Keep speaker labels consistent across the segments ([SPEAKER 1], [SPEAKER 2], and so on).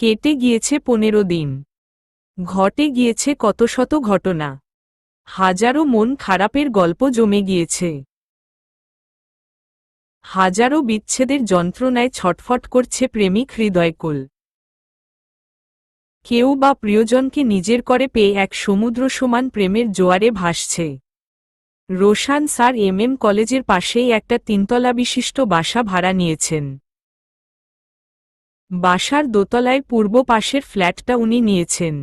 [SPEAKER 1] কেটে গিয়েছে 15 দিন। ঘটে গিয়েছে কত শত ঘটনা। হাজারো মন খারাপের গল্প জমে গিয়েছে। হাজারো বিচ্ছেদের যন্ত্রণায় ছটফট করছে প্রেমিক হৃদয়কুল। কেউ বা প্রিয়জনকে নিজের করে পেয়ে এক সমুদ্র সমান প্রেমের জোয়ারে ভাসছে। রোশান স্যার এমএম কলেজের পাশেই একটা 3 তলা বিশিষ্ট বাসা ভাড়া নিয়েছেন। বাসার দোতলায় পূর্ব পাশের ফ্ল্যাটটা উনি নিয়েছেন,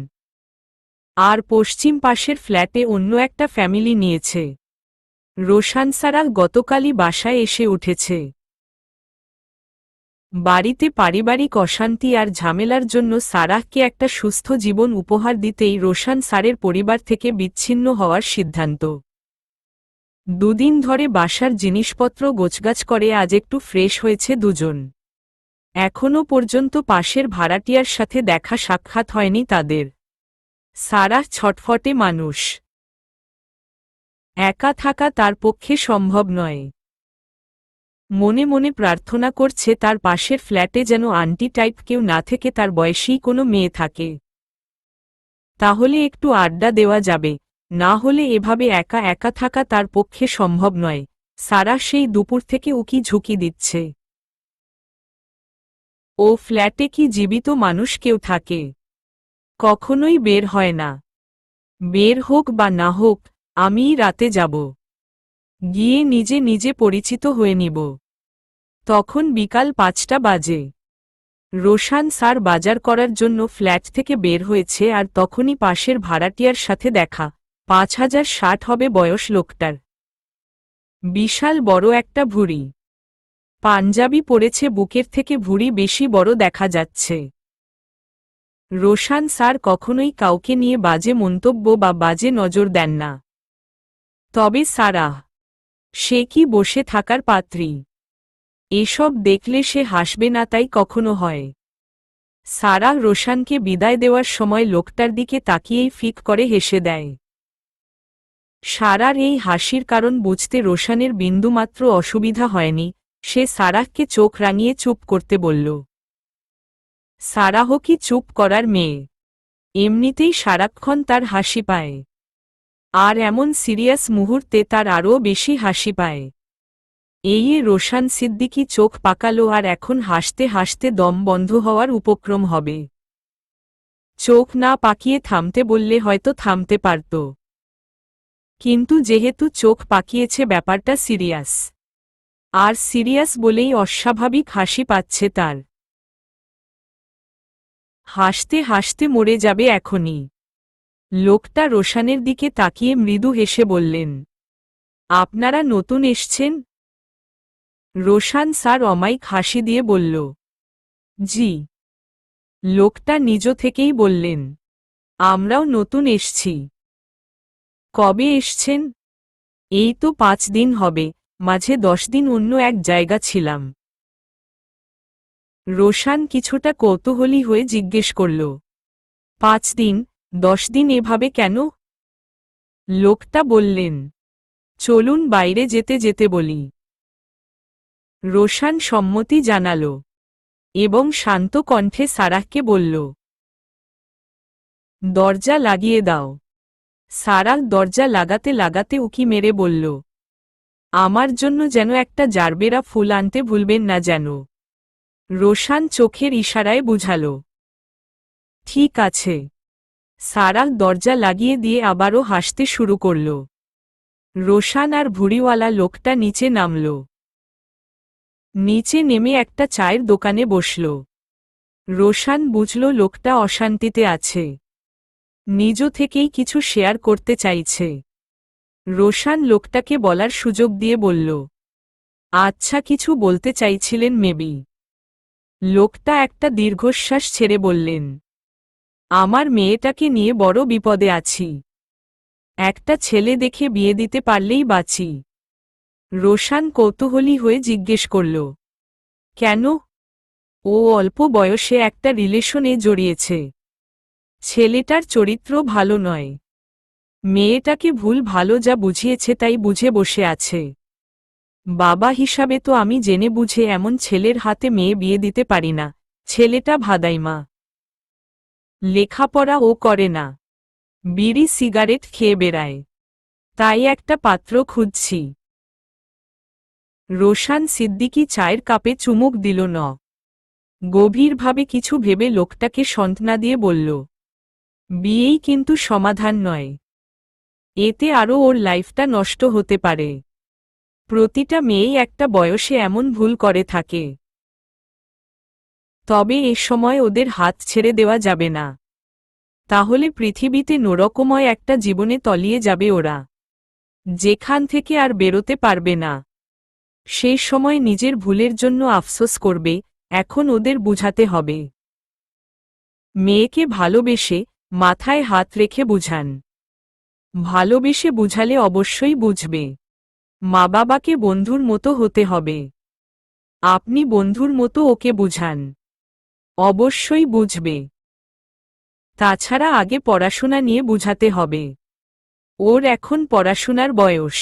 [SPEAKER 1] আর পশ্চিম পাশের ফ্ল্যাটে অন্য একটা ফ্যামিলি নিয়েছে। রোশান স্যার গতকালই বাসায় এসে উঠেছে। বাড়িতে পারিবারিক অশান্তি আর ঝামেলার জন্য সারাহকে একটা সুস্থ জীবন উপহার দিতেই রোশান স্যারের পরিবার থেকে বিচ্ছিন্ন হওয়ার সিদ্ধান্ত। 2 দিন ধরে বাসার জিনিসপত্র গোছগাছ করে আজ একটু ফ্রেশ হয়েছে দুজন। এখনও পর্যন্ত পাশের ভাড়াটিয়ার সাথে দেখা সাক্ষাৎ হয়নি তাদের। সারাহ ছটফটে মানুষ। একা থাকা তার পক্ষে সম্ভব নয়। মনে মনে প্রার্থনা করছে তার পাশের ফ্ল্যাটে যেন আন্টি টাইপ কেউ না থেকে তার বয়সী কোনো মেয়ে থাকে। তাহলে একটু আড্ডা দেওয়া যাবে, না হলে এভাবে একা একা থাকা তার পক্ষে সম্ভব নয়। সারাহ সেই দুপুর থেকে উকি ঝুঁকি দিচ্ছে। ও ফ্ল্যাটে কি জীবিত মানুষ কেউ থাকে? কখনোই বের হয় না। বের হোক বা না হোক, আমিই রাতে যাব। গিয়ে নিজে নিজে পরিচিত হয়ে নিব। তখন বিকাল 5টা বাজে। রোশান স্যার বাজার করার জন্য ফ্ল্যাট থেকে বের হয়েছে আর তখনই পাশের ভাড়াটিয়ার সাথে দেখা। 5060 হবে বয়স লোকটার। বিশাল বড় একটা ভুঁড়ি। পাঞ্জাবি পরেছে, বুকের থেকে ভুঁড়ি বেশি বড় দেখা যাচ্ছে। রোশান স্যার কখনোই কাউকে নিয়ে বাজে মন্তব্য বা বাজে নজর দেন না। তবে সারাহ, সে কি বসে থাকার পাত্রী? এসব দেখলে সে হাসবে না তাই কখনো হয়? সারাহ রোশানকে বিদায় দেওয়ার সময় লোকটার দিকে তাকিয়েই ফিক করে হেসে দেয়। সারার এই হাসির কারণ বুঝতে রোশানের বিন্দুমাত্র অসুবিধা হয়নি। সে সারাহকে চোখ রাঙিয়ে চুপ করতে বলল। সারাহ কি চুপ করার মেয়ে? এমনিতেই সারাক্ষণ তার হাসি পায়, আর এমন সিরিয়াস মুহূর্তে তার আরও বেশি হাসি পায়। এই রোশান সিদ্দিকী চোখ পাকালো আর এখন হাসতে হাসতে দম বন্ধ হওয়ার উপক্রম হবে। চোখ না পাকিয়ে থামতে বললে হয়তো থামতে পারত, কিন্তু যেহেতু চোখ পাকিয়েছে ব্যাপারটা সিরিয়াস, আর সিরিয়াস বলেই অস্বাভাবিক হাসি পাচ্ছে তার। হাসতে হাসতে মরে যাবে এখনই। লোকটা রোশানের দিকে তাকিয়ে মৃদু হেসে বললেন, আপনারা নতুন এসছেন? রোশান স্যার অমায়িক হাসি দিয়ে বলল, জি। লোকটা নিজ থেকেই বললেন, আমরাও নতুন এসছি। কবে এসছেন? এই তো 5 দিন হবে, মাঝে 10 দিন অন্য এক জায়গা ছিলাম। রোশান কিছুটা কৌতূহলী হয়ে জিজ্ঞেস করল, 5 দিন 10 দিন এভাবে কেন? লোকটা বললেন, চলুন বাইরে যেতে যেতে বলি। রোশান সম্মতি জানাল এবং শান্ত কণ্ঠে সারাহকে বলল, দরজা লাগিয়ে দাও। সারাহ দরজা লাগাতে লাগাতে উকি মেরে বলল, আমার জন্য যেন একটা জারবেরা ফুল আনতে ভুলবেন না যেন। রোশান চোখের ইশারায় বুঝাল, ঠিক আছে। সারাহ দরজা লাগিয়ে দিয়ে আবারও হাসতে শুরু করল। রোশান আর ভুঁড়িওয়ালা লোকটা নিচে নামল। নিচে নেমে একটা চায়ের দোকানে বসল। রোশান বুঝল লোকটা অশান্তিতে আছে, নিজ থেকেই কিছু শেয়ার করতে চাইছে। রোশান লোকটাকে বলার সুযোগ দিয়ে বলল, আচ্ছা, কিছু বলতে চাইছিলেন মেবি? লোকটা একটা দীর্ঘশ্বাস ছেড়ে বললেন, আমার মেয়েটাকে নিয়ে বড় বিপদে আছি। একটা ছেলে দেখে বিয়ে দিতে পারলেই বাঁচি। রোশান কৌতূহলী হয়ে জিজ্ঞেস করল, কেন? ও অল্প বয়সে একটা রিলেশনে জড়িয়েছে। ছেলেটার চরিত্র ভালো নয়। মেয়েটাকে ভুল ভালো যা বুঝিয়েছে তাই বুঝে বসে আছে। বাবা হিসাবে তো আমি জেনে বুঝে এমন ছেলের হাতে মেয়ে বিয়ে দিতে পারি না। ছেলেটা ভাদাইমা। লেখাপড়া ও করে না, বিড়ি সিগারেট খেয়ে বেড়ায়, তাই একটা পাত্র খুঁজছি। রোশান সিদ্দিকী চায়ের কাপে চুমুক দিল ন। গভীরভাবে কিছু ভেবে লোকটাকে সান্ত্বনা দিয়ে বলল, বিয়েই কিন্তু সমাধান নয়, এতে আরও ওর লাইফটা নষ্ট হতে পারে। প্রতিটা মেয়েই একটা বয়সে এমন ভুল করে থাকে, তবে এ সময় ওদের হাত ছেড়ে দেওয়া যাবে না, তাহলে পৃথিবীতে নরকময় একটা জীবনে তলিয়ে যাবে ওরা, যেখান থেকে আর বেরোতে পারবে না। সেই সময় নিজের ভুলের জন্য আফসোস করবে, এখন ওদের বুঝাতে হবে। মেয়েকে ভালোবেসে মাথায় হাত রেখে বুঝান। ভালোবেসে বুঝালে অবশ্যই বুঝবে। মা বাবাকে বন্ধুর মতো হতে হবে, আপনি বন্ধুর মতো ওকে বুঝান, অবশ্যই বুঝবে। তাছাড়া আগে পড়াশোনা নিয়ে বুঝাতে হবে, ওর এখন পড়াশোনার বয়স।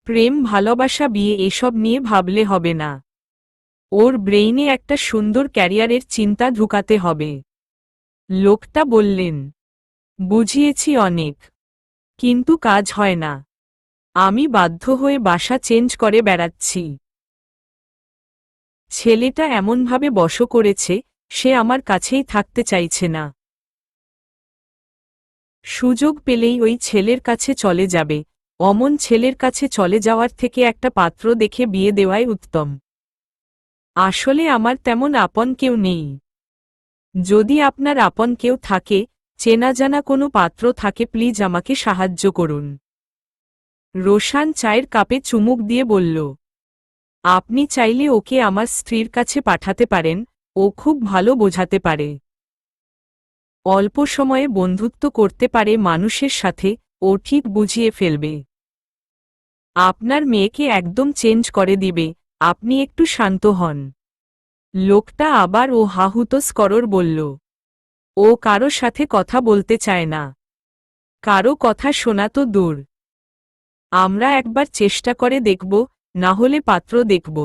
[SPEAKER 1] প্রেম ভালোবাসা বিয়ে এসব নিয়ে ভাবলে হবে না, ওর ব্রেইনে একটা সুন্দর ক্যারিয়ারের চিন্তা ঢুকাতে হবে। লোকটা বললেন, বুঝিয়েছি অনেক, কিন্তু কাজ হয় না, আমি বাধ্য হয়ে বাসা চেঞ্জ করে বেড়াচ্ছি। ছেলেটা এমনভাবে বশ করেছে, সে আমার কাছেই থাকতে চাইছে না। সুযোগ পেলেই ওই ছেলের কাছে চলে যাবে, অমন ছেলের কাছে চলে যাওয়ার থেকে একটা পাত্র দেখে বিয়ে দেওয়াই উত্তম। আসলে আমার তেমন আপন কেউ নেই, যদি আপনার আপন কেউ থাকে, চেনা জানা কোনো পাত্র থাকে, প্লিজ আমাকে সাহায্য করুন। রোশান চায়ের কাপে চুমুক দিয়ে বলল, আপনি চাইলে ওকে আমার স্ত্রীর কাছে পাঠাতে পারেন, ও খুব ভালো বোঝাতে পারে, অল্প সময়ে বন্ধুত্ব করতে পারে মানুষের সাথে, ও ঠিক বুঝিয়ে ফেলবে। আপনার মেয়েকে একদম চেঞ্জ করে দিবে, আপনি একটু শান্ত হন। লোকটা আবার ও হাহুতোস করর বলল, ও কারো সাথে কথা বলতে চায় না, কারো কথা শোনা তো দূর। আমরা একবার চেষ্টা করে দেখব, না হলে পাত্র দেখব।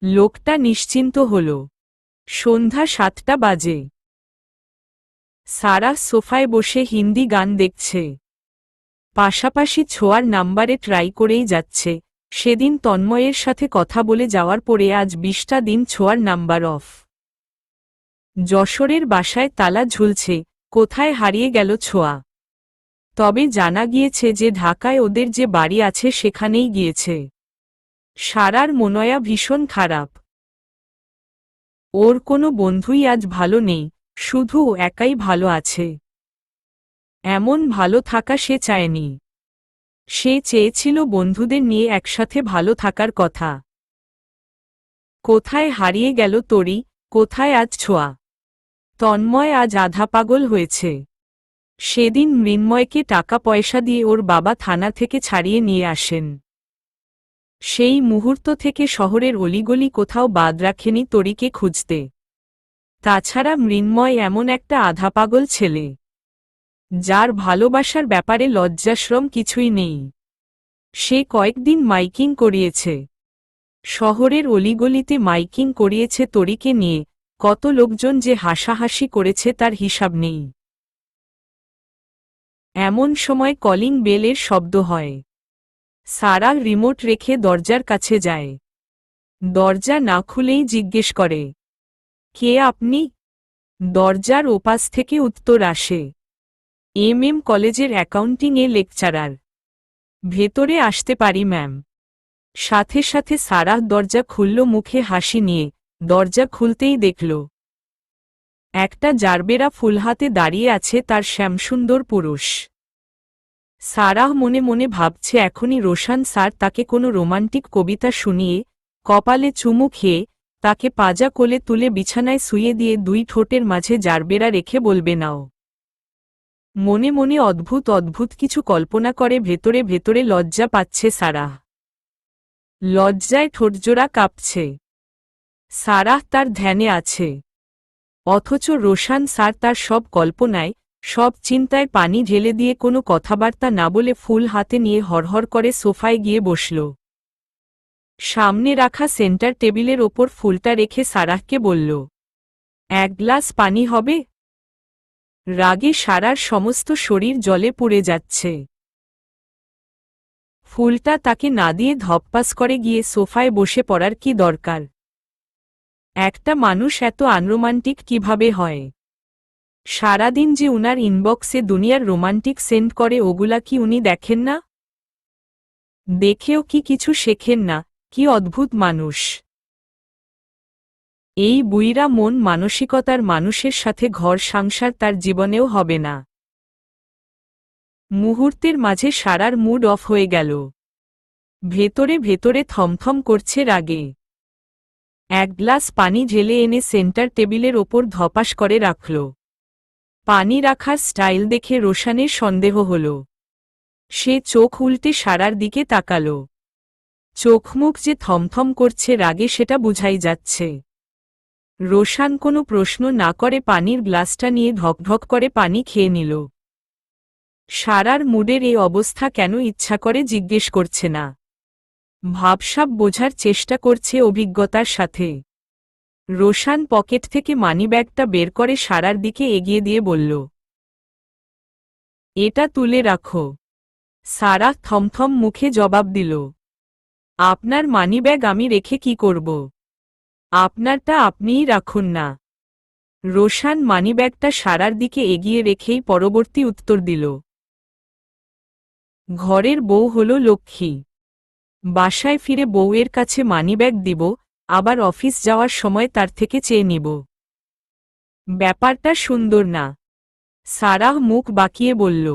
[SPEAKER 1] লোকটা নিশ্চিন্ত হল। সন্ধ্যা 7টা বাজে। সারা সোফায় বসে হিন্দি গান দেখছে, পাশাপাশি ছোঁয়ার নাম্বারে ট্রাই করেই যাচ্ছে। সেদিন তন্ময়ের সাথে কথা বলে যাওয়ার পরে আজ 20টা দিন ছোঁয়ার নাম্বার অফ। যশোরের বাসায় তালা ঝুলছে, কোথায় হারিয়ে গেল ছোঁয়া। তবে জানা গিয়েছে যে ঢাকায় ওদের যে বাড়ি আছে সেখানেই গিয়েছে। সারার মনয়া ভীষণ খারাপ, ওর কোনো বন্ধুই আজ ভালো নেই, শুধু ও একাই ভালো আছে। এমন ভালো থাকা সে চায়নি, সে চেয়েছিল বন্ধুদের নিয়ে একসাথে ভালো থাকার কথা। কোথায় হারিয়ে গেল তরি, কোথায় আজ ছোঁয়া। তন্ময় আজ আধা পাগল হয়েছে। সেদিন মৃন্ময়কে টাকা পয়সা দিয়ে ওর বাবা থানা থেকে ছাড়িয়ে নিয়ে আসেন। সেই মুহূর্ত থেকে শহরের অলিগলি কোথাও বাদ রাখেনি তরিকে খুঁজতে। তাছাড়া মৃন্ময় এমন একটা আধা পাগল ছেলে, যার ভালোবাসার ব্যাপারে লজ্জাশ্রম কিছুই নেই। সে কয়েকদিন মাইকিং করিয়েছে, শহরের অলিগলিতে মাইকিং করিয়েছে তরিকে নিয়ে, কত লোকজন যে হাসাহাসি করেছে তার হিসাব নেই। এমন সময় কলিং বেলের শব্দ হয়। সারা রিমোট রেখে দরজার কাছে যায়। দরজা না খুলেই জিজ্ঞেস করে, কে আপনি? দরজার ওপাশ থেকে উত্তর আসে, এম কলেজের অ্যাকাউন্টিংয়ে লেকচারার। ভেতরে আসতে পারি ম্যাম? সাথে সাথে সারাহ দরজা খুলল মুখে হাসি নিয়ে। দরজা খুলতেই দেখল একটা জারবেরা ফুলহাতে দাঁড়িয়ে আছে তার শ্যামসুন্দর পুরুষ। সারাহ মনে মনে ভাবছে এখনই রোশান স্যার তাকে কোনো রোমান্টিক কবিতা শুনিয়ে, কপালে চুমু খেয়ে, তাকে পাজা কোলে তুলে বিছানায় শুইয়ে দিয়ে দুই ঠোঁটের মাঝে জারবেরা রেখে বলবে নাও। মনে মনে অদ্ভুত অদ্ভুত কিছু কল্পনা করে ভেতরে ভেতরে লজ্জা পাচ্ছে সারাহ। লজ্জায় ঠোঁটজোড়া কাঁপছে। সারাহ তার ধ্যানে আছে, অথচ রোশান স্যার তার সব কল্পনায়, সব চিন্তায় পানি ঢেলে দিয়ে কোনো কথাবার্তা না বলে ফুল হাতে নিয়ে হরহর করে সোফায় গিয়ে বসল। সামনে রাখা সেন্টার টেবিলের ওপর ফুলটা রেখে সারাহকে বলল, 1 গ্লাস পানি হবে? রাগে সারার সমস্ত শরীর জলে পুড়ে যাচ্ছে। ফুলটা তাকে না দিয়ে ধপ্পাস করে গিয়ে সোফায় বসে পড়ার কি দরকার? একটা মানুষ এত আনরোমান্টিক কিভাবে হয়? সারাদিন যে উনার ইনবক্সে দুনিয়ার রোমান্টিক সেন্ড করে ওগুলা কি উনি দেখেন না? দেখেও কি কিছু শেখেন না? কি অদ্ভুত মানুষ! এই বুইরা মন মানসিকতার মানুষের সাথে ঘর সংসার তার জীবনেও হবে না। মুহূর্তের মাঝে সারার মুড অফ হয়ে গেল। ভেতরে ভেতরে থমথম করছে রাগে। এক গ্লাস পানি ঢেলে এনে সেন্টার টেবিলের ওপর ধপাস করে রাখল। পানি রাখার স্টাইল দেখে রোশানের সন্দেহ হল। সে চোখ উল্টে সারার দিকে তাকাল। চোখমুখ যে থমথম করছে রাগে সেটা বুঝাই যাচ্ছে। রোশান কোনো প্রশ্ন না করে পানির গ্লাসটা নিয়ে ঢকঢক করে পানি খেয়ে নিল। সারার মুডের এই অবস্থা কেন ইচ্ছা করে জিজ্ঞেস করছে না। ভাবসাব বোঝার চেষ্টা করছে অভিজ্ঞতার সাথে। রোশান পকেট থেকে মানিব্যাগটা বের করে সারার দিকে এগিয়ে দিয়ে বলল, এটা তুলে রাখো। সারা থমথম মুখে জবাব দিল, আপনার মানিব্যাগ আমি রেখে কি করব? আপনারটা আপনিই রাখুন না। রোশান মানিব্যাগটা সারার দিকে এগিয়ে রেখেই পরবর্তী উত্তর দিল, ঘরের বউ হল লক্ষ্মী। বাসায় ফিরে বউয়ের কাছে মানিব্যাগ দিব, আবার অফিস যাওয়ার সময় তার থেকে চেয়ে নিব। ব্যাপারটা সুন্দর না। সারাহ মুখ বাঁকিয়ে বলল,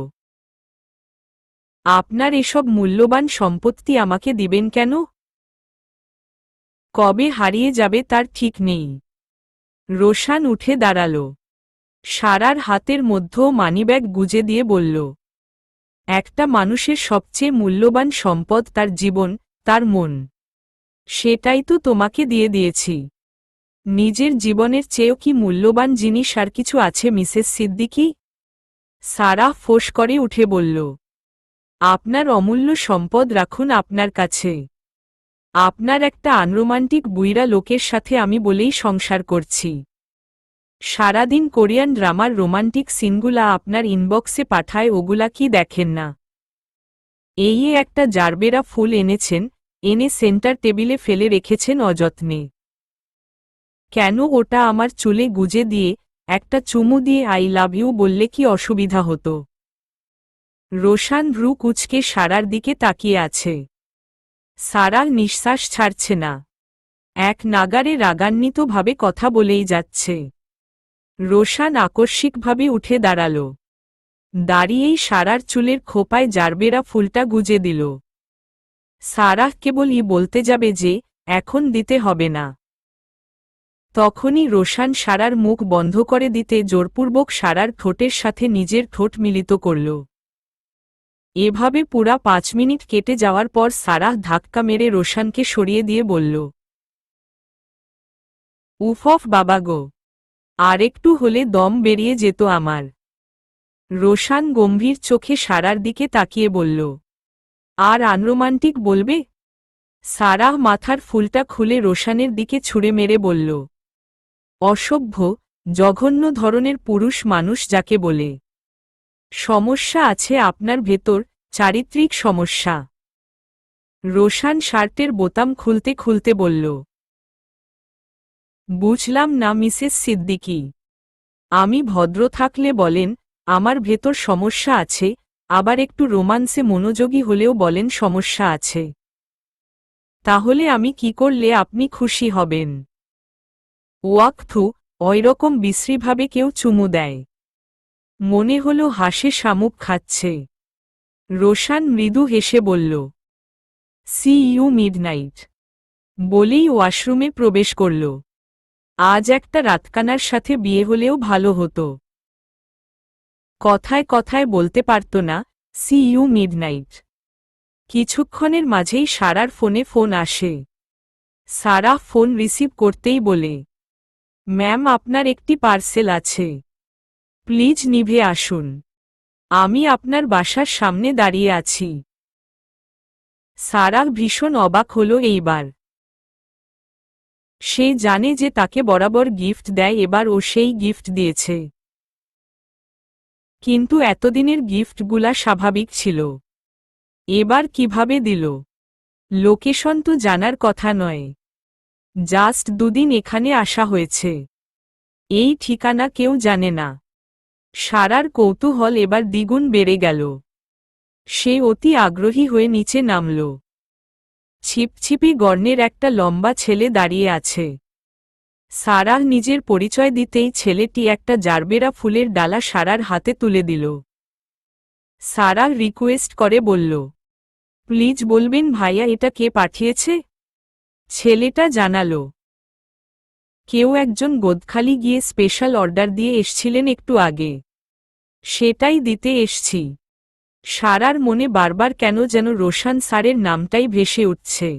[SPEAKER 1] আপনার এসব মূল্যবান সম্পত্তি আমাকে দিবেন কেন? কবে হারিয়ে যাবে তার ঠিক নেই। রোশান উঠে দাঁড়াল। সারার হাতের মধ্যেও মানিব্যাগ গুজে দিয়ে বলল, একটা মানুষের সবচেয়ে মূল্যবান সম্পদ তার জীবন, তার মন। সেটাই তো তোমাকে দিয়ে দিয়েছি। নিজের জীবনের চেয়েও কি মূল্যবান জিনিস আর কিছু আছে মিসেস সিদ্দিকী? সারাহ ফোঁস করে উঠে বলল, আপনার অমূল্য সম্পদ রাখুন আপনার কাছে। আপনার একটা আনরোমান্টিক বুইরা লোকের সাথে আমি বলেই সংসার করছি। সারাদিন কোরিয়ান ড্রামার রোমান্টিক সিনগুলা আপনার ইনবক্সে পাঠায়, ওগুলা কি দেখেন না? এই একটা জারবেরা ফুল এনেছেন, এনে সেন্টার টেবিলে ফেলে রেখেছেন অযত্নে। কেন ওটা আমার চুলে গুজে দিয়ে একটা চুমু দিয়ে আই লাভ ইউ বললে কি অসুবিধা হতো? রোশান ভ্রু কুঁচকে সারার দিকে তাকিয়ে আছে। সারা নিঃশ্বাস ছাড়ছে না। এক নাগারে রাগান্বিতভাবে কথা বলেই যাচ্ছে। রোশান আকস্মিকভাবে উঠে দাঁড়াল। দাঁড়িয়েই সারার চুলের খোপায় জারবেরা ফুলটা গুজে দিল। সারাহ কেবলই বলতে যাবে যে এখন দিতে হবে না, তখনই রোশান সারার মুখ বন্ধ করে দিতে জোরপূর্বক সারার ঠোঁটের সাথে নিজের ঠোঁট মিলিত করল। এভাবে পুরা 5 মিনিট কেটে যাওয়ার পর সারাহ ধাক্কা মেরে রোশানকে সরিয়ে দিয়ে বলল, উফ বাবা গো, আরেকটু হলে দম বেরিয়ে যেত আমার। রোশান গম্ভীর চোখে সারার দিকে তাকিয়ে বলল, আর আনরোমান্টিক বলবে? সারাহ মাথার ফুলটা খুলে রোশানের দিকে ছুঁড়ে মেরে বলল, অসভ্য, জঘন্য ধরনের পুরুষ মানুষ যাকে বলে। সমস্যা আছে আপনার ভেতর, চারিত্রিক সমস্যা। রোশান শার্টের বোতাম খুলতে খুলতে বলল, বুঝলাম না মিসেস সিদ্দিকী। আমি ভদ্র থাকলে বলেন আমার ভেতর সমস্যা আছে, আবার একটু রোমান্সে মনোযোগী হলেও বলেন সমস্যা আছে। তাহলে আমি কি করলে আপনি খুশি হবেন? ওয়াকথু, ওইরকম বিশ্রীভাবে কেউ চুমু দেয়। মনে হলো হাসে শামুক খাচ্ছে। রোশান মৃদু হেসে বলল, সি ইউ মিডনাইট, বলেই ওয়াশরুমে প্রবেশ করল। আজ একটা রাতকানার সাথে বিয়ে হলেও ভালো হতো। কথায় কথায় বলতে পারত না সি ইউ মিডনাইট। কিছুক্ষণের মাঝেই সারার ফোনে ফোন আসে। সারা ফোন রিসিভ করতেই বলে, ম্যাম আপনার একটি পার্সেল আছে, প্লিজ নিভে আসুন। আমি আপনার বাসার সামনে দাঁড়িয়ে আছি। সারা ভীষণ অবাক হল এইবার। সে জানে যে তাকে বরাবর গিফট দেয়, এবার ও সেই গিফট দিয়েছে। কিন্তু এতদিনের গিফটগুলা স্বাভাবিক ছিল। এবার কিভাবে দিল? লোকেশন তো জানার কথা নয়। জাস্ট দুদিন এখানে আসা হয়েছে। এই ঠিকানা কেউ জানে না। সারার কৌতূহল এবার দ্বিগুণ বেড়ে গেল। সে অতি আগ্রহী হয়ে নিচে নামল। ছিপছিপি গর্ণের একটা লম্বা ছেলে দাঁড়িয়ে আছে। সারাহ নিজের পরিচয় দিতেই ছেলেটি একটা জারবেরা ফুলের ডালা সারার হাতে তুলে দিল। সারাহ রিকোয়েস্ট করে বলল, প্লিজ বলবেন ভাইয়া এটা কে পাঠিয়েছে? ছেলেটা জানালো, কেউ একজন গোদখালি গিয়ে স্পেশাল অর্ডার দিয়ে এসছিলেন একটু আগে। সেটাই দিতে এসছি। সারার মনে বারবার কেন যেন রোশান স্যারের নামটাই ভেসে উঠছে।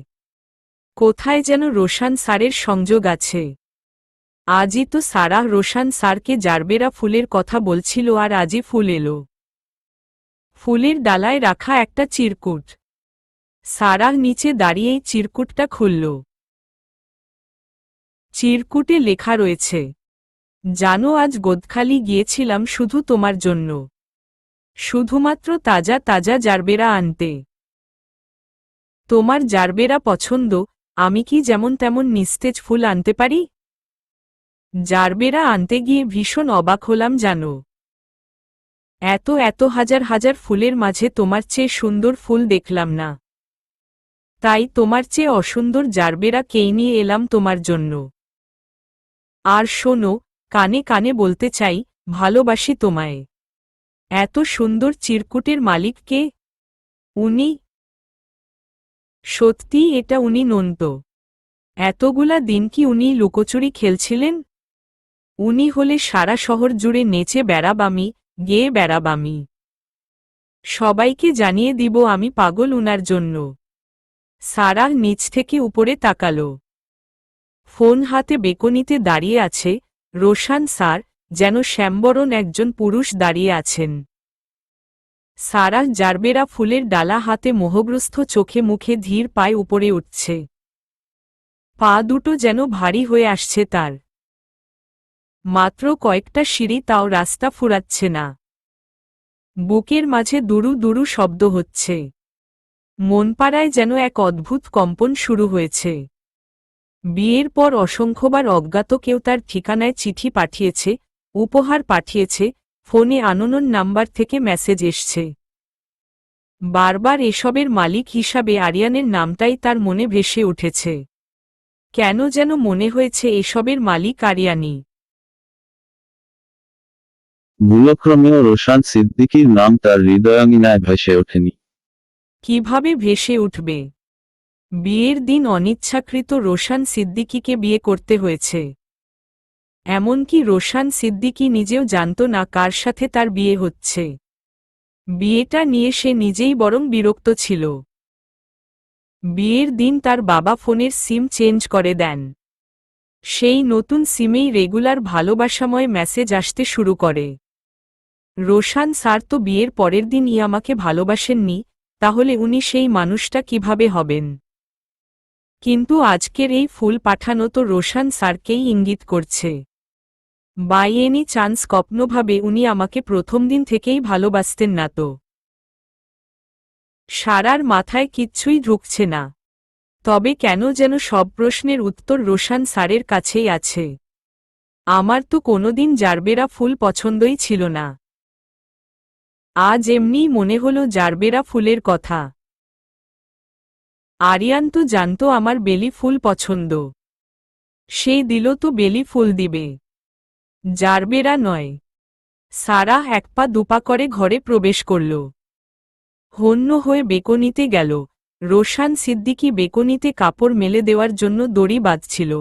[SPEAKER 1] কোথায় যেন রোশান স্যারের সংযোগ আছে। আজই তো সারাহ রোশান স্যারকে জারবেরা ফুলের কথা বলছিল, আর আজই ফুল এলো। ফুলের ডালায় রাখা একটা চিরকুট। সারাহ নিচে দাঁড়িয়েই চিরকুটটা খুলল। চিরকুটে লেখা রয়েছে, জানো আজ গোদখালি গিয়েছিলাম শুধু তোমার জন্য, শুধুমাত্র তাজা তাজা জারবেরা আনতে। তোমার জারবেরা পছন্দ, আমি কি যেমন তেমন নিস্তেজ ফুল আনতে পারি? জারবেরা আনতে গিয়ে ভীষণ অবাক হলাম জানো। এত এত হাজার হাজার ফুলের মাঝে তোমার চেয়ে সুন্দর ফুল দেখলাম না। তাই তোমার চেয়ে অসুন্দর জারবেরা কেই নিয়ে এলাম তোমার জন্য। আর শোনো, কানে কানে বলতে চাই, ভালোবাসি তোমায়। এত সুন্দর চিরকুটের মালিক কে? উনি। সত্যি এটা উনি নন তো? এতগুলা দিন কি উনি লুকোচুরি খেলছিলেন? উনি হলে সারা শহর জুড়ে নেচে বেড়াবামি, গেয়ে বেড়াবামি। সবাইকে জানিয়ে দিব আমি পাগল উনার জন্য। সারাহ নিচ থেকে উপরে তাকালো। ফোন হাতে বেকনিতে দাঁড়িয়ে আছে রোশান স্যার, যেন শ্যামবরণ একজন পুরুষ দাঁড়িয়ে আছেন। সারাহ জারবেরা ফুলের ডালা হাতে মোহগ্রস্ত চোখে মুখে ধীর পায়ে উপরে উঠছে। পা দুটো যেন ভারী হয়ে আসছে তার। মাত্র কয়েকটা সিঁড়ি, তাও রাস্তা ফুরাচ্ছে না। বুকের মাঝে দুরু দুরু শব্দ হচ্ছে। মনপাড়ায় যেন এক অদ্ভুত কম্পন শুরু হয়েছে। বিয়ের পর অসংখ্যবার অজ্ঞাত কেউ তার ঠিকানায় চিঠি পাঠিয়েছে, উপহার পাঠিয়েছে, ফোনে আননোন নাম্বার থেকে মেসেজ এসছে। বারবার এসবের মালিক হিসাবে আরিয়ানের নামটাই তার মনে ভেসে উঠেছে। কেন যেন মনে হয়েছে এসবের মালিক আরিয়ানি।
[SPEAKER 2] ভুলক্রমেও রোশান সিদ্দিকীর নাম তার হৃদয়াঙ্গিনায় ভেসে ওঠেনি।
[SPEAKER 1] কিভাবে ভেসে উঠবে? বিয়ের দিন অনিচ্ছাকৃত রোশান সিদ্দিকীকে বিয়ে করতে হয়েছে। এমনকি রোশান সিদ্দিকী নিজেও জানত না কার সাথে তার বিয়ে হচ্ছে। বিয়েটা নিয়ে সে নিজেই বরং বিরক্ত ছিল। বিয়ের দিন তার বাবা ফোনের সিম চেঞ্জ করে দেন। সেই নতুন সিমেই রেগুলার ভালোবাসাময় মেসেজ আসতে শুরু করে। রোশান স্যার তো বিয়ের পরের দিনই আমাকে ভালোবাসেননি, তাহলে উনি সেই মানুষটা কিভাবে হবেন? কিন্তু আজকের এই ফুল পাঠানো তো রোশান স্যারকেই ইঙ্গিত করছে। বাই এনি চান্স কপ্নভাবে উনি আমাকে প্রথম দিন থেকেই ভালোবাসতেন না তো? সারার মাথায় কিচ্ছুই ঢুকছে না। তবে কেন যেন সব প্রশ্নের উত্তর রোশান স্যারের কাছেই আছে। আমার তো কোনোদিন জারবেরা ফুল পছন্দই ছিল না। আজ এমনিই মনে হলো জারবেরা ফুলের কথা। আরিয়ান তো জানতো আমার বেলি ফুল পছন্দ। সেই দিল তো বেলি ফুল দিবে, জারবেরা নয়। সারাহ এক পা দুপা করে ঘরে প্রবেশ করল। হন্য হয়ে বেকনিতে গেল। রোশান সিদ্দিকী বেকনিতে কাপড় মেলে দেওয়ার জন্য দড়ি বাঁধছিল।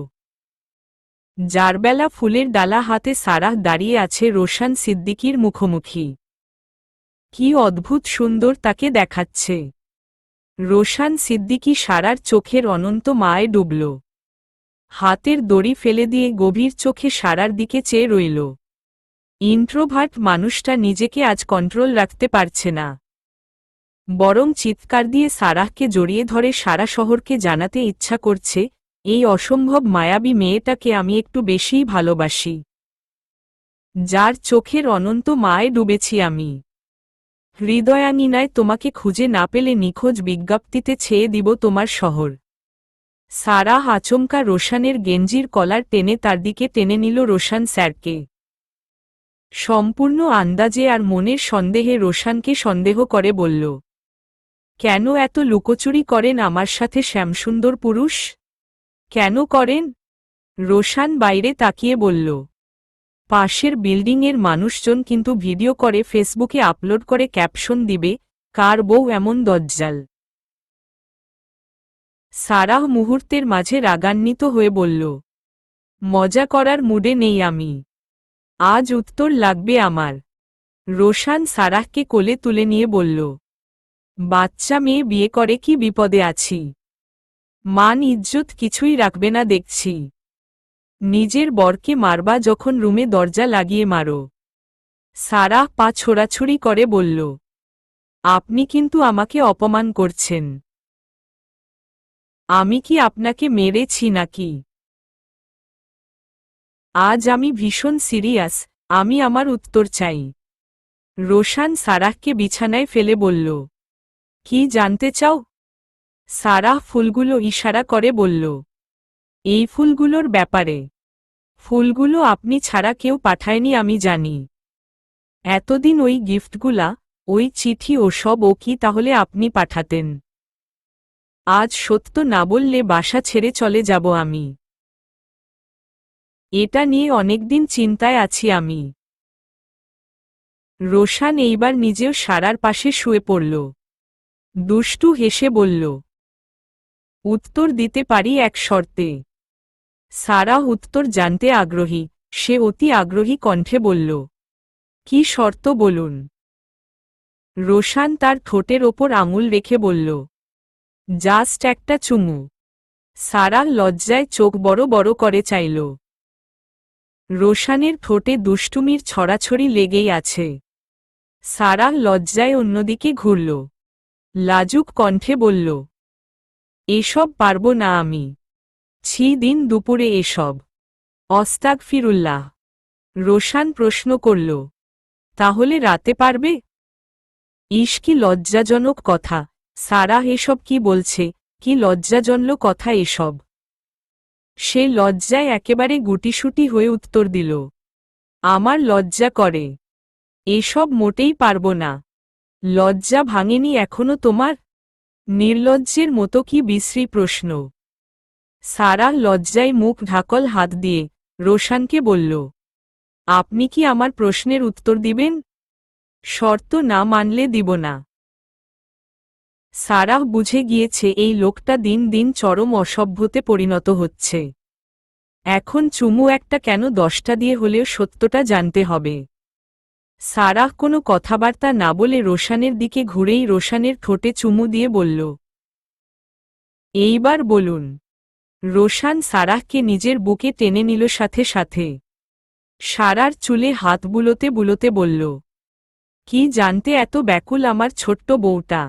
[SPEAKER 1] জারবেলা ফুলের ডালা হাতে সারাহ দাঁড়িয়ে আছে রোশান সিদ্দিকীর মুখোমুখি। কি অদ্ভুত সুন্দর তাকে দেখাচ্ছে। রোশান সিদ্দিকী সারার চোখের অনন্ত মায়ে ডুবল। হাতের দড়ি ফেলে দিয়ে গভীর চোখে সারার দিকে চেয়ে রইল। ইন্ট্রোভার্ট মানুষটা নিজেকে আজ কন্ট্রোল রাখতে পারছে না। বরং চিৎকার দিয়ে সারাহকে জড়িয়ে ধরে সারা শহরকে জানাতে ইচ্ছা করছে, এই অসম্ভব মায়াবী মেয়েটাকে আমি একটু বেশিই ভালোবাসি। যার চোখের অনন্ত মায়ে ডুবেছি আমি। হৃদয়াঙ্গিনায় তোমাকে খুঁজে না পেলে নিখোঁজ বিজ্ঞপ্তিতে ছেয়ে দিব তোমার শহর। সারাহ আচমকা রোশানের গেঞ্জির কলার টেনে তার দিকে টেনে নিল রোশান স্যারকে। সম্পূর্ণ আন্দাজে আর মনের সন্দেহে রোশানকে সন্দেহ করে বলল, কেন এত লুকোচুরি করেন আমার সাথে শ্যামসুন্দর পুরুষ? কেন করেন? রোশান বাইরে তাকিয়ে বলল, পাশের বিল্ডিংয়ের মানুষজন কিন্তু ভিডিও করে ফেসবুকে আপলোড করে ক্যাপশন দিবে, কার বউ এমন দজ্জাল। সারাহ মুহূর্তের মাঝে রাগান্বিত হয়ে বলল, মজা করার মুডে নেই আমি, আজ উত্তর লাগবে আমার। রোশান সারাহকে কোলে তুলে নিয়ে বলল, বাচ্চা মেয়ে বিয়ে করে কি বিপদে আছি? মান ইজ্জত কিছুই রাখবে না দেখছি। নিজের বরকে মারবা যখন রুমে দরজা লাগিয়ে মারো। সারাহ পা ছোড়াছুড়ি করে বলল, আপনি কিন্তু আমাকে অপমান করছেন। আমি কি আপনাকে মেরেছি নাকি? আজ আমি ভীষণ সিরিয়াস, আমি আমার উত্তর চাই। রোশান সারাহকে বিছানায় ফেলে বলল, কি জানতে চাও? সারাহ ফুলগুলো ইশারা করে বলল, এই ফুলগুলোর ব্যাপারে। ফুলগুলো আপনি ছাড়া কেউ পাঠায়নি আমি জানি। এতদিন ওই গিফটগুলা, ওই চিঠি ও সব ও কি তাহলে আপনি পাঠাতেন? আজ সত্য না বললে বাসা ছেড়ে চলে যাব আমি। এটা নিয়ে অনেকদিন চিন্তায় আছি আমি। রোশান এইবার নিজেও সারার পাশে শুয়ে পড়ল। দুষ্টু হেসে বলল, উত্তর দিতে পারি এক শর্তে। সারাহ উত্তর জানতে আগ্রহী, সে অতি আগ্রহী কণ্ঠে বলল, কি শর্ত বলুন। রোশান তার ঠোঁটের ওপর আঙুল রেখে বলল, জাস্ট একটা চুমু। সারাহ লজ্জায় চোখ বড় বড় করে চাইল। রোশানের ঠোঁটে দুষ্টুমির ছড়াছড়ি লেগেই আছে। সারাহ লজ্জায় অন্যদিকে ঘুরল। লাজুক কণ্ঠে বলল, এসব পারব না আমি। ছি, দিন দুপুরে এসব। অস্তাগফিরুল্লাহ। রোশান প্রশ্ন করল, তাহলে রাতে পারবে? ইস, কি লজ্জাজনক কথা। সারাহ এসব কি বলছে, কি লজ্জাজনক কথা এসব। সে লজ্জায় একেবারে গুটিসুটি হয়ে উত্তর দিল, আমার লজ্জা করে। এসব মোটেই পারব না। লজ্জা ভাঙেনি এখনো তোমার? নির্লজ্জের মতো কি বিশ্রী প্রশ্ন। সারাহ লজ্জায় মুখ ঢাকল হাত দিয়ে রোশানকে বলল, আপনি কি আমার প্রশ্নের উত্তর দিবেন? শর্ত না মানলে দিব না। সারাহ বুঝে গিয়েছে এই লোকটা দিন দিন চরম অসভ্যতে পরিণত হচ্ছে। এখন চুমু একটা কেন 10টা দিয়ে হলেও সত্যটা জানতে হবে। সারাহ কোনো কথাবার্তা না বলে রোশানের দিকে ঘুরেই রোশানের ঠোঁটে চুমু দিয়ে বলল, এইবার বলুন। রোশান সারাহকে নিজের বুকে টেনে নিল সাথে সাথে। সারার চুলে হাত বুলোতে বুলোতে বলল, কি জানতে এত ব্যাকুল আমার ছোট্ট বউটা?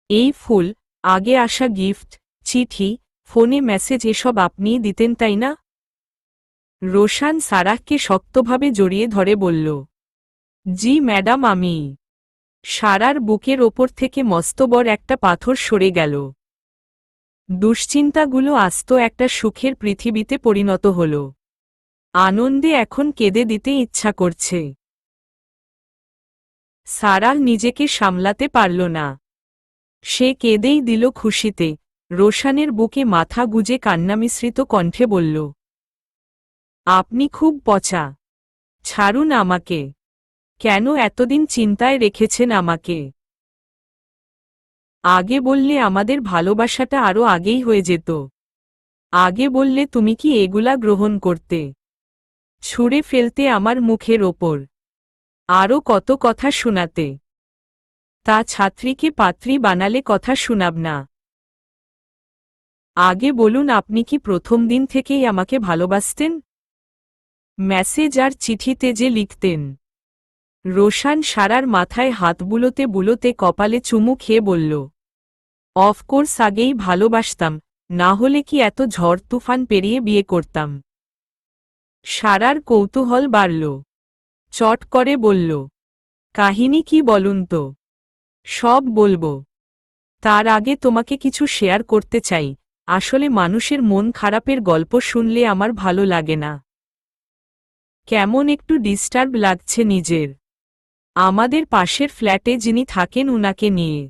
[SPEAKER 1] এই ফুল, আগে আসা গিফট, চিঠি, ফোনে মেসেজ এসব আপনিই দিতেন তাই না? রোশান সারাহকে শক্তভাবে জড়িয়ে ধরে বলল, জি ম্যাডাম আমি। সারার বুকের ওপর থেকে মস্তবর একটা পাথর সরে গেল। দুশ্চিন্তাগুলো আস্ত একটা সুখের পৃথিবীতে পরিণত হল। আনন্দে এখন কেঁদে দিতে ইচ্ছা করছে। সারাহ নিজেকে সামলাতে পারল না। সে কেঁদেই দিল খুশিতে। রোশানের বুকে মাথা গুজে কান্নামিশ্রিত কণ্ঠে বলল, আপনি খুব পচা। ছাড়ুন আমাকে। কেন এতদিন চিন্তায় রেখেছেন আমাকে? আগে বললে আমাদের ভালোবাসাটা আরও আগেই হয়ে যেত। আগে বললে তুমি কি এগুলা গ্রহণ করতে? ছুঁড়ে ফেলতে আমার মুখের ওপর। আরও কত কথা শোনাতে। তা ছাত্রীকে পাত্রী বানালে কথা শুনাব না। আগে বলুন, আপনি কি প্রথম দিন থেকেই আমাকে ভালোবাসতেন? মেসেজ আর চিঠিতে যে লিখতেন। রোশান সারার মাথায় হাত বুলোতে বুলোতে কপালে চুমু খেয়ে বলল, অফকোর্স আগেই ভালোবাসতাম, না হলে কি এত ঝড় তুফান পেরিয়ে বিয়ে করতাম? সারার কৌতূহল বাড়ল। চট করে বলল, কাহিনী কি বলুন তো? সব বলবো। তার আগে তোমাকে কিছু শেয়ার করতে চাই। আসলে মানুষের মন খারাপের গল্প শুনলে আমার ভালো লাগে না। কেমন একটু ডিস্টার্ব লাগছে নিজের। আমাদের পাশের ফ্ল্যাটে যিনি থাকেন উনাকে নিয়ে।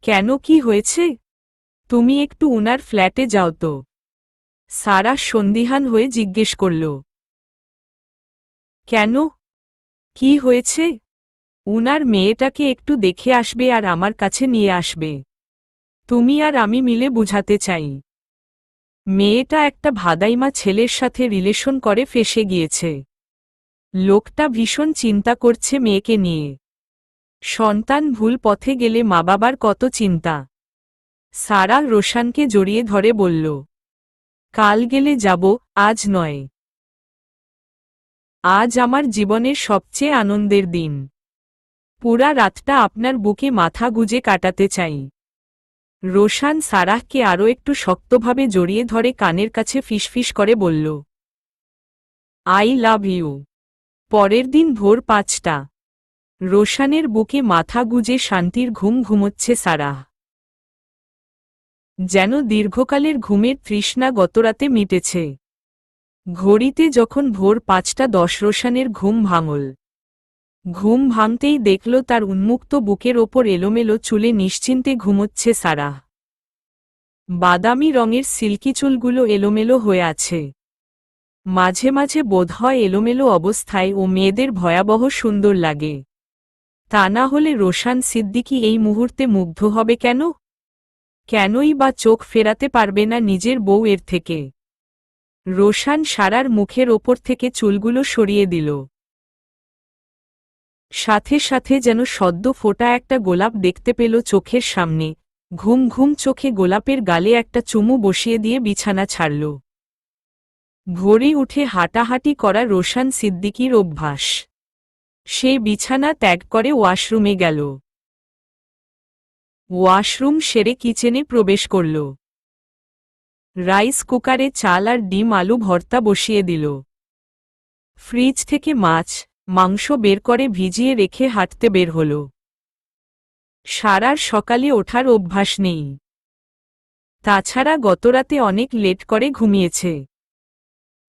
[SPEAKER 1] কেন, কি হয়েছে? তুমি একটু উনার ফ্ল্যাটে যাও তো। সারা সন্দিহান হয়ে জিজ্ঞেস করল। কেন? কি হয়েছে? উনার মেয়েটাকে একটু দেখে আসবে আর আমার কাছে নিয়ে আসবে। তুমি আর আমি মিলে বুঝাতে চাই। মেয়েটা একটা ভাদাইমা ছেলের সাথে রিলেশন করে ফেঁসে গিয়েছে। লোকটা ভীষণ চিন্তা করছে মেয়েকে নিয়ে। সন্তান ভুল পথে গেলে মা বাবার কত চিন্তা। সারা রোশানকে জড়িয়ে ধরে বলল, কাল গেলে যাব, আজ নয়। আজ আমার জীবনের সবচেয়ে আনন্দের দিন। পুরা রাতটা আপনার বুকে মাথা গুজে কাটাতে চাই। রোশান সারাহকে আরও একটু শক্তভাবে জড়িয়ে ধরে কানের কাছে ফিসফিস করে বলল, আই লাভ ইউ। পরের দিন ভোর 5টা। রোশানের বুকে মাথা গুজে শান্তির ঘুম ঘুমোচ্ছে সারাহ। যেন দীর্ঘকালের ঘুমের তৃষ্ণা গতরাতে মিটেছে। ঘড়িতে যখন ভোর 5টা 10 রোশানের ঘুম ভাঙল। ঘুম ভাঙতেই দেখল তার উন্মুক্ত বুকের ওপর এলোমেলো চুলে নিশ্চিন্তে ঘুমোচ্ছে সারাহ। বাদামি রঙের সিল্কি চুলগুলো এলোমেলো হয়ে আছে। মাঝে মাঝে বোধহয় এলোমেলো অবস্থায় ও মেয়েদের ভয়াবহ সুন্দর লাগে। তা না হলে রোশান সিদ্দিকী এই মুহূর্তে মুগ্ধ হবে কেন? কেনই বা চোখ ফেরাতে পারবে না নিজের বউ এর থেকে? রোশান সারার মুখের ওপর থেকে চুলগুলো সরিয়ে দিল। সাথে সাথে যেন সদ্য ফোটা একটা গোলাপ দেখতে পেল চোখের সামনে। ঘুম ঘুম চোখে গোলাপের গালে একটা চুমু বসিয়ে দিয়ে বিছানা ছাড়ল। ভোরে উঠে হাঁটাহাঁটি করা রোশান সিদ্দিকীর অভ্যাস। সে বিছানা ত্যাগ করে ওয়াশরুমে গেল। ওয়াশরুম সেরে কিচেনে প্রবেশ করল। রাইস কুকারে চাল আর ডিম আলু ভর্তা বসিয়ে দিল। ফ্রিজ থেকে মাছ, মাংস বের করে ভিজিয়ে রেখে হাঁটতে বের হল। সারার সকালে ওঠার অভ্যাস নেই। তাছাড়া গতরাতে অনেক লেট করে ঘুমিয়েছে।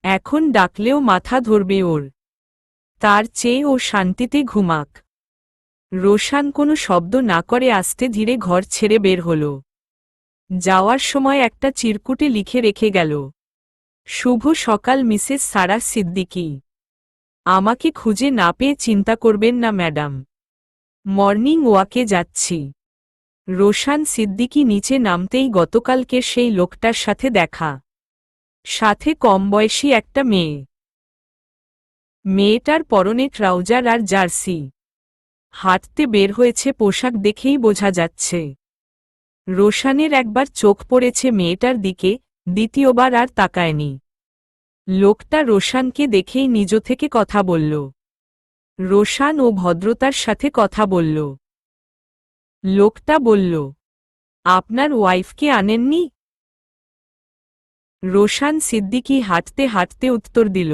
[SPEAKER 1] এখন ডাকলেও মাথা ধরবে ওর। তার চেয়ে ও শান্তিতে ঘুমাক। রোশান কোনো শব্দ না করে আস্তে ধীরে ঘর ছেড়ে বের হল। যাওয়ার সময় একটা চিরকুটে লিখে রেখে গেল, শুভ সকাল মিসেস সারা সিদ্দিকী। আমাকে খুঁজে না পেয়ে চিন্তা করবেন না ম্যাডাম। মর্নিং ওয়াকে যাচ্ছি। রোশান সিদ্দিকী নিচে নামতেই গতকালকের সেই লোকটার সাথে দেখা। সাথে কমবয়সী একটা মেয়ে। মেয়েটার পরনে ট্রাউজার আর জার্সি। হাঁটতে বের হয়েছে পোশাক দেখেই বোঝা যাচ্ছে। রোশানের একবার চোখ পড়েছে মেয়েটার দিকে, দ্বিতীয়বার আর তাকায়নি। লোকটা রোশানকে দেখেই নিজ থেকে কথা বলল। রোশান ও ভদ্রতার সাথে কথা বলল। লোকটা বলল, আপনার ওয়াইফকে আনেননি? রোশান সিদ্দিকী হাঁটতে হাঁটতে উত্তর দিল,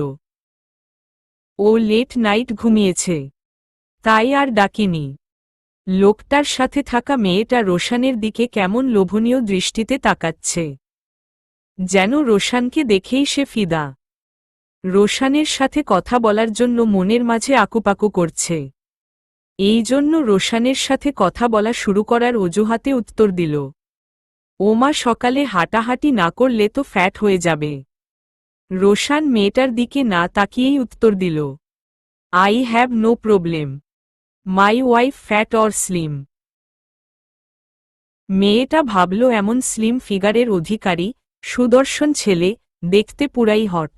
[SPEAKER 1] ও লেট নাইট ঘুমিয়েছে, তাই আর ডাকিনি। লোকটার সাথে থাকা মেয়েটা রোশানের দিকে কেমন লোভনীয় দৃষ্টিতে তাকাচ্ছে। যেন রোশানকে দেখেই সে ফিদা। রোশানের সাথে কথা বলার জন্য মনের মাঝে আকুপাকু করছে। এই জন্য রোশানের সাথে কথা বলা শুরু করার অজুহাতে উত্তর দিল, ওমা সকালে হাঁটাহাঁটি না করলে তো ফ্যাট হয়ে যাবে। রোশান মেয়েটার দিকে না তাকিয়েই উত্তর দিল, I have no problem. My wife fat or slim. মেয়েটা ভাবল এমন স্লিম ফিগারের অধিকারী, সুদর্শন ছেলে, দেখতে পুরাই হট।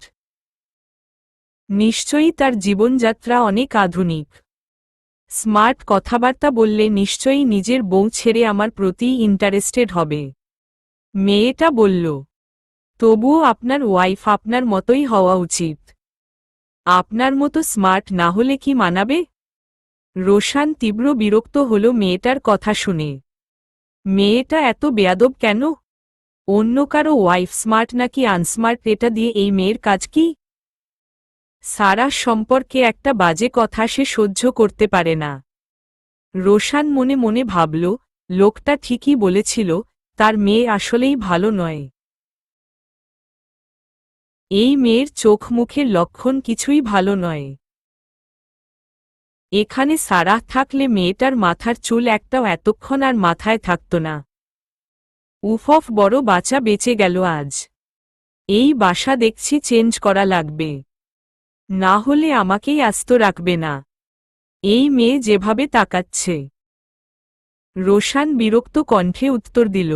[SPEAKER 1] নিশ্চয়ই তার জীবনযাত্রা অনেক আধুনিক। স্মার্ট কথাবার্তা বললে নিশ্চয়ই নিজের বউ ছেড়ে আমার প্রতিই ইন্টারেস্টেড হবে। মেয়েটা বলল, তবুও আপনার ওয়াইফ আপনার মতোই হওয়া উচিত। আপনার মতো স্মার্ট না হলে কি মানাবে? রোশান তীব্র বিরক্ত হল মেয়েটার কথা শুনে। মেয়েটা এত বেয়াদব কেন? অন্য কারো ওয়াইফ স্মার্ট নাকি আনস্মার্ট এটা দিয়ে এই মেয়ের কাজ কি? সারাহ সম্পর্কে একটা বাজে কথা সে সহ্য করতে পারে না। রোশান মনে মনে ভাবল, লোকটা ঠিকই বলেছিল, তার মেয়ে আসলেই ভালো নয়। এই মেয়ের চোখ মুখের লক্ষণ কিছুই ভালো নয়। এখানে সারাহ থাকলে মেয়েটার মাথার চুল একটাও এতক্ষণ আর মাথায় থাকত না। উফফ, বড় বাঁচা বেঁচে গেল আজ। এই বাসা দেখছি চেঞ্জ করা লাগবে, না হলে আমাকেই আস্ত রাখবে না। এই মেয়ে যেভাবে তাকাচ্ছে। রোশান বিরক্ত কণ্ঠে উত্তর দিল,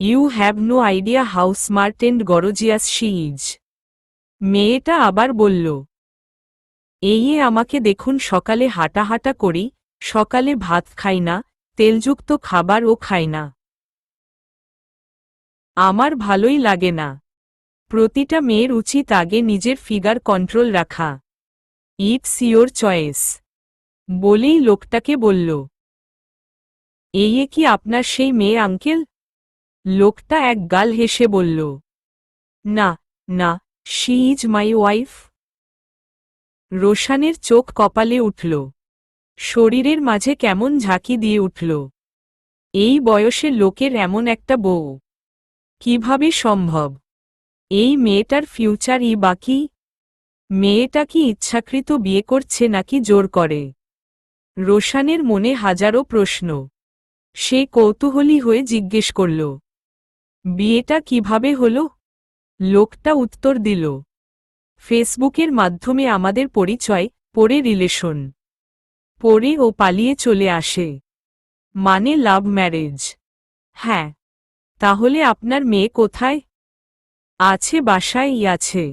[SPEAKER 1] you have no idea how smart and gorgeous she is. মেয়েটা আবার বলল, এই আমাকে দেখুন, সকালে হাঁটা করি, সকালে ভাত খাই না, তেলযুক্ত খাবারও খাই না। আমার ভালোই লাগে না। প্রতিটা মেয়ের উচিত আগে নিজের ফিগার কন্ট্রোল রাখা। ইটস ইয়োর চয়েস, বলেই লোকটাকে বলল, এই কি আপনার সেই মেয়ে আঙ্কেল? লোকটা এক গাল হেসে বলল, না না, শি ইজ মাই ওয়াইফ। রোশানের চোখ কপালে উঠল, শরীরের মাঝে কেমন ঝাঁকি দিয়ে উঠল। এই বয়সে লোকের এমন একটা বউ কিভাবে সম্ভব? এই মেয়েটার ফিউচারই বাকি। মেয়েটা কি ইচ্ছাকৃত বিয়ে করছে নাকি জোর করে? রোশানের মনে হাজারো প্রশ্ন। সে কৌতূহলী হয়ে জিজ্ঞেস করল, বিয়েটা কিভাবে হলো? লোকটা উত্তর দিল, ফেসবুকের মাধ্যমে আমাদের পরিচয়, পরে রিলেশন, পরে ও পালিয়ে চলে আসে। মানে লাভ ম্যারেজ। হ্যাঁ। তাহলে আপনার মেয়ে কোথায়? আছে, বাসায়ই আছে,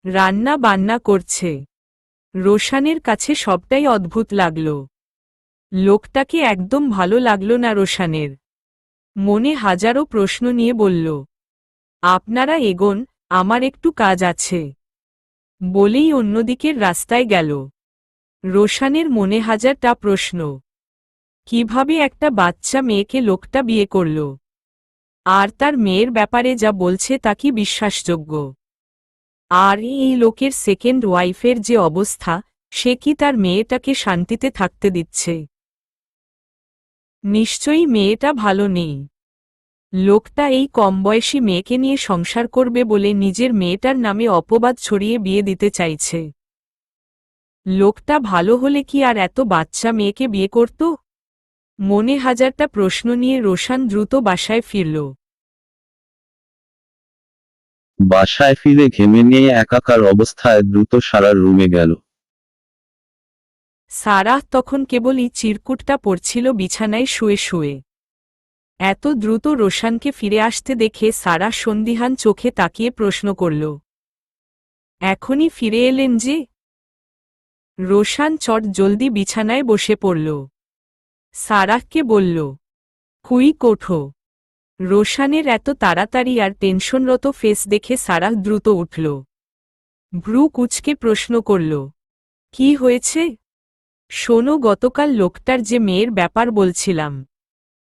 [SPEAKER 1] রান্না বান্না করছে। রোশানের কাছে সবটাই অদ্ভুত লাগল। লোকটাকে একদম ভালো লাগল না রোশানের। মনে হাজারো প্রশ্ন নিয়ে বলল, আপনারা এগোন, আমার একটু কাজ আছে, বলেই অন্যদিকের রাস্তায় গেল। রোশানের মনে হাজারটা প্রশ্ন। কিভাবে একটা বাচ্চা মেয়েকে লোকটা বিয়ে করল? আর তার মেয়ের ব্যাপারে যা বলছে তা কি বিশ্বাসযোগ্য? আর এই লোকের সেকেন্ড ওয়াইফের যে অবস্থা, সে কি তার মেয়েটাকে শান্তিতে থাকতে দিচ্ছে? নিশ্চয়ই মেয়েটা ভালো নেই। লোকটা এই কমবয়সী মেয়েকে নিয়ে সংসার করবে বলে নিজের মেয়েটার নামে অপবাদ ছড়িয়ে বিয়ে দিতে চাইছে। লোকটা ভালো হলে কি আর এত বাচ্চা মেয়েকে বিয়ে করত? মনে হাজারটা প্রশ্ন নিয়ে রোশান দ্রুত বাসায় ফিরল।
[SPEAKER 2] বাসায় ফিরে ঘেমে নিয়ে একাকার অবস্থায় দ্রুত সারার রুমে গেল।
[SPEAKER 1] সারাহ তখন কেবলই চিরকুটটা পড়ছিল বিছানায় শুয়ে শুয়ে। এত দ্রুত রোশানকে ফিরে আসতে দেখে সারাহ সন্দিহান চোখে তাকিয়ে প্রশ্ন করল, এখনই ফিরে এলেন যে? রোশান চট জলদি বিছানায় বসে পড়ল। সারাহকে বলল, কুইক ওঠো। রোশানের এত তাড়াতাড়ি আর টেনশনরত ফেস দেখে সারাহ দ্রুত উঠল। ভ্রু কুঁচকে প্রশ্ন করল, কি হয়েছে? শোনো, গতকাল লোকটার যে মেয়ের ব্যাপার বলছিলাম,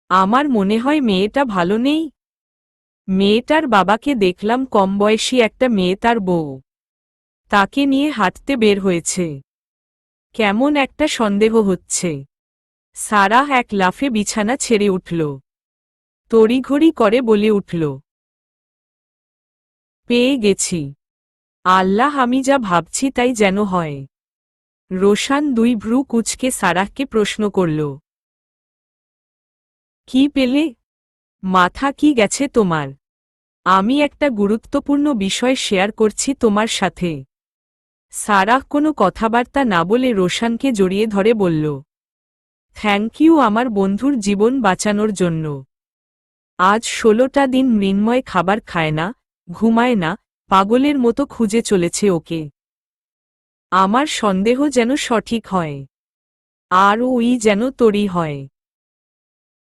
[SPEAKER 1] আমার মনে হয় মেয়েটা ভালো নেই। মেয়েটার বাবাকে দেখলাম কমবয়সী একটা মেয়ে, তার বউ, তাকে নিয়ে হাঁটতে বের হয়েছে। কেমন একটা সন্দেহ হচ্ছে। সারাহ এক লাফে বিছানা ছেড়ে উঠল। তড়িঘড়ি করে বলে উঠল, পেয়ে গেছি। আল্লাহ, আমি যা ভাবছি তাই যেন হয়। রোশান দুই ভ্রু কুঁচকে সারাহকে প্রশ্ন করল, কি পেলে? মাথা কি গেছে তোমার? আমি একটা গুরুত্বপূর্ণ বিষয় শেয়ার করছি তোমার সাথে। সারাহ কোনো কথাবার্তা না বলে রোশানকে জড়িয়ে ধরে বলল, থ্যাংক ইউ আমার বন্ধুর জীবন বাঁচানোর জন্য। আজ 16টা দিন মৃন্ময় খাবার খায় না, ঘুমায় না, পাগলের মতো খুঁজে চলেছে ওকে। আমার সন্দেহ যেন সঠিক হয়, আর ওই যেন তরি হয়।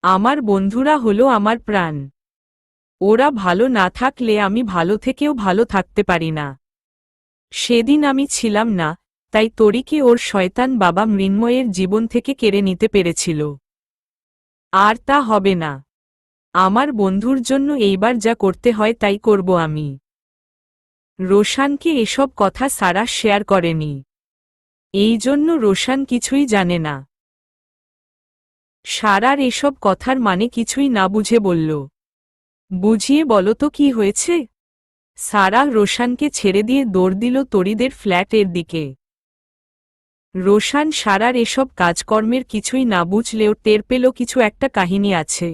[SPEAKER 1] আমার বন্ধুরা হলো আমার প্রাণ। ওরা ভালো না থাকলে আমি ভালো থেকেও ভালো থাকতে পারি না। সেদিন আমি ছিলাম না, তাই তরিকে ওর শয়তান বাবা মৃন্ময়ের জীবন থেকে কেড়ে নিতে পেরেছিল। আর তা হবে না। আমার বন্ধুর জন্য এইবার যা করতে হয় তাই করব আমি। রোশানকে এসব কথা সারা শেয়ার করেনি। এই জন্য রোশান কিছুই জানে না। সারার এসব কথার মানে কিছুই না বুঝে বলল, বুঝিয়ে বলো তো কি হয়েছে। সারা রোশানকে ছেড়ে দিয়ে দৌড় দিল তরিদের ফ্ল্যাটের দিকে। রোশান সারার এসব কাজকর্মের কিছুই না বুঝলেও টের পেল কিছু একটা কাহিনী আছে।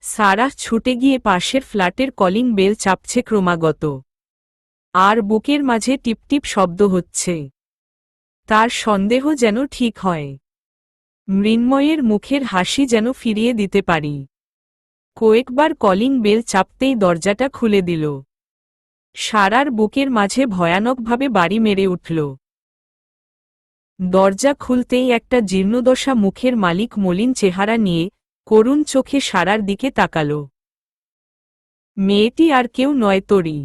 [SPEAKER 1] সারা ছুটে গিয়ে পাশের ফ্ল্যাটের কলিং বেল চাপছে ক্রমাগত, আর বুকের মাঝে টিপটিপ শব্দ হচ্ছে। তার সন্দেহ যেন ঠিক হয়, মৃন্ময়ের মুখের হাসি যেন ফিরিয়ে দিতে পারি। কয়েকবার কলিং বেল চাপতেই দরজাটা খুলে দিল। সারার বুকের মাঝে ভয়ানকভাবে বাড়ি মেরে উঠল। দরজা খুলতেই একটা জীর্ণদশা মুখের মালিক মলিন চেহারা নিয়ে করুণ চোখে সারার দিকে তাকাল। মেয়েটি আর কেউ নয়, তরি।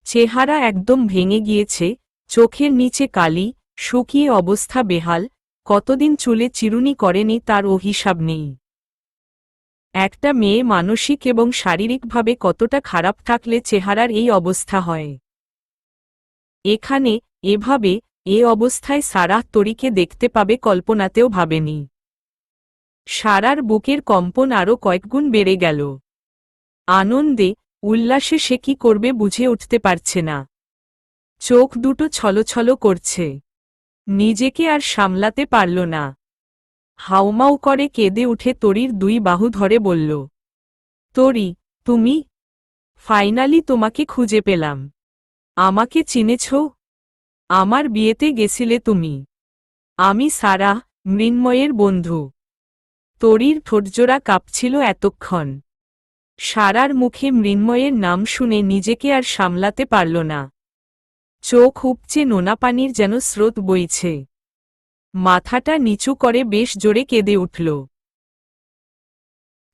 [SPEAKER 1] চেহারা একদম ভেঙে গিয়েছে, চোখের নিচে কালি, শুকিয়ে অবস্থা বেহাল, কতদিন চুলে চিরুনি করেনি তার ও হিসাব নেই। একটা মেয়ে মানসিক এবং শারীরিকভাবে কতটা খারাপ থাকলে চেহারার এই অবস্থা হয়। এখানে এভাবে এ অবস্থায় সারাহ তরিকে দেখতে পাবে কল্পনাতেও ভাবেনি। সারার বুকের কম্পন আরও কয়েকগুণ বেড়ে গেল। আনন্দে উল্লাসে সে কি করবে বুঝে উঠতে পারছে না। চোখ দুটো ছলছল করছে, নিজেকে আর সামলাতে পারল না। হাউমাউ করে কেঁদে উঠে তরির দুই বাহু ধরে বলল, তরি, তুমি? ফাইনালি তোমাকে খুঁজে পেলাম। আমাকে চিনেছ? আমার বিয়েতে গেছিলে তুমি। আমি সারা, মৃন্ময়ের বন্ধু। তরির ঠোঁটজোড়া কাঁপছিল এতক্ষণ। সারার মুখে মৃন্ময়ের নাম শুনে নিজেকে আর সামলাতে পারল না। চোখ উপচে নোনা পানির যেন স্রোত বইছে। মাথাটা নিচু করে বেশ জোরে কেঁদে উঠল।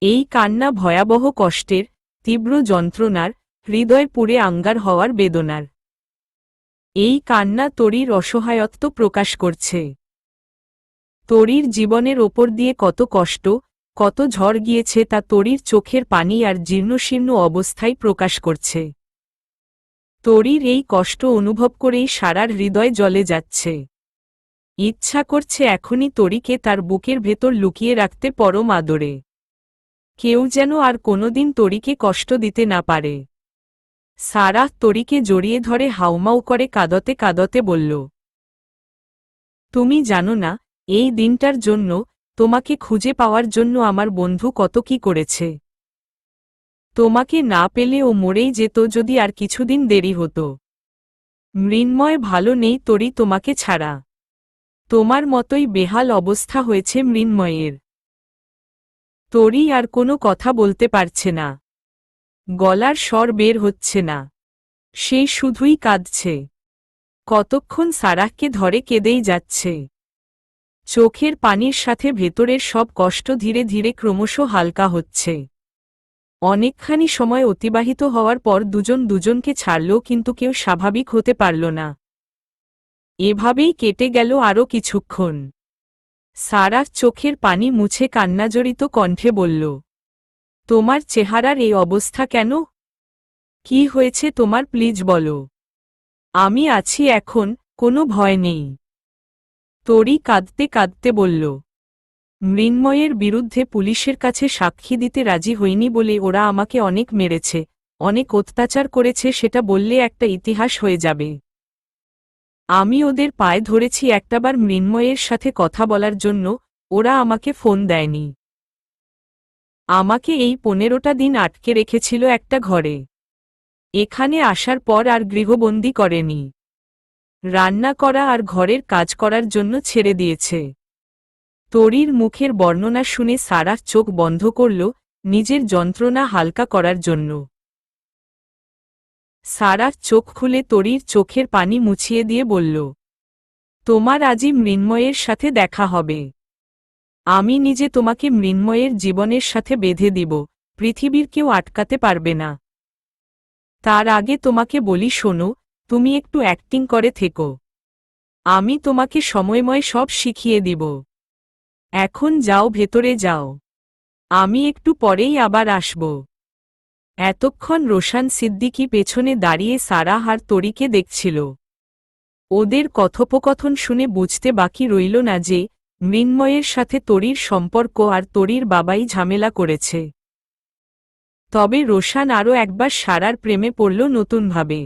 [SPEAKER 1] এই কান্না ভয়াবহ কষ্টের, তীব্র যন্ত্রণার, হৃদয় পুড়ে আঙ্গার হওয়ার বেদনার। এই কান্না তরির অসহায়ত্ব প্রকাশ করছে। তরির জীবনের ওপর দিয়ে কত কষ্ট, কত ঝড় গিয়েছে তা তরির চোখের পানি আর জীর্ণশীর্ণ অবস্থায় প্রকাশ করছে। তরির এই কষ্ট অনুভব করেই সারার হৃদয় জ্বলে যাচ্ছে। ইচ্ছা করছে এখনই তরিকে তার বুকের ভেতর লুকিয়ে রাখতে পরম আদরে। কেউ যেন আর কোনোদিন তরিকে কষ্ট দিতে না পারে। সারাহ তরিকে জড়িয়ে ধরে হাউমাউ করে কাঁদতে কাঁদতে বলল, তুমি জানো না, এই দিনটার জন্য, তোমাকে খুঁজে পাওয়ার জন্য আমার বন্ধু কত কি করেছে। তোমাকে না পেলে ও মরেই যেত যদি আর কিছুদিন দেরি হতো। মৃন্ময় ভালো নেই তরি তোমাকে ছাড়া। তোমার মতোই বেহাল অবস্থা হয়েছে মৃন্ময়ের। তরি আর কোনো কথা বলতে পারছে না। গলার স্বর বের হচ্ছে না। সে শুধুই কাঁদছে। কতক্ষণ সারাহকে ধরে কেঁদেই যাচ্ছে। চোখের পানির সাথে ভেতরের সব কষ্ট ধীরে ধীরে ক্রমশ হালকা হচ্ছে। অনেকখানি সময় অতিবাহিত হওয়ার পর দুজন দুজনকে ছাড়ল, কিন্তু কেউ স্বাভাবিক হতে পারল না। এভাবেই কেটে গেল আরও কিছুক্ষণ। সারাহ চোখের পানি মুছে কান্নাজড়িত কণ্ঠে বলল, তোমার চেহারার এই অবস্থা কেন? কি হয়েছে তোমার, প্লিজ বলো। আমি আছি এখন, কোনো ভয় নেই। তরি কাঁদতে কাঁদতে বলল, মৃন্ময়ের বিরুদ্ধে পুলিশের কাছে সাক্ষী দিতে রাজি হইনি বলে ওরা আমাকে অনেক মেরেছে, অনেক অত্যাচার করেছে, সেটা বললে একটা ইতিহাস হয়ে যাবে। আমি ওদের পায়ে ধরেছি একটাবার মৃন্ময়ের সাথে কথা বলার জন্য, ওরা আমাকে ফোন দেয়নি। আমাকে এই 15টা দিন আটকে রেখেছিল একটা ঘরে। এখানে আসার পর আর গৃহবন্দী করেনি। রান্না করা আর ঘরের কাজ করার জন্য ছেড়ে দিয়েছে। তরির মুখের বর্ণনা শুনে সারাহ চোখ বন্ধ করল, নিজের যন্ত্রণা হালকা করার জন্য। সারাহ চোখ খুলে তরির চোখের পানি মুছিয়ে দিয়ে বলল, তোমার আজই মৃন্ময়ের সাথে দেখা হবে। আমি নিজে তোমাকে মৃন্ময়ের জীবনের সাথে বেঁধে দিব, পৃথিবীর কেউ আটকাতে পারবে না। তার আগে তোমাকে বলি, শোনো, তুমি একটু অ্যাক্টিং করে থেকো। আমি তোমাকে সময়ময় সব শিখিয়ে দিব। এখন যাও, ভেতরে যাও। আমি একটু পরেই আবার আসব। এতক্ষণ রোশান সিদ্দিকী পেছনে দাঁড়িয়ে সারাহ আর তরিকে দেখছিল। ওদের কথোপকথন শুনে বুঝতে বাকি রইল না যে মৃন্ময়ের সাথে তরির সম্পর্ক আর তরির বাবাই ঝামেলা করেছে। তবে রোশান আরও একবার সারার প্রেমে পড়ল নতুনভাবে।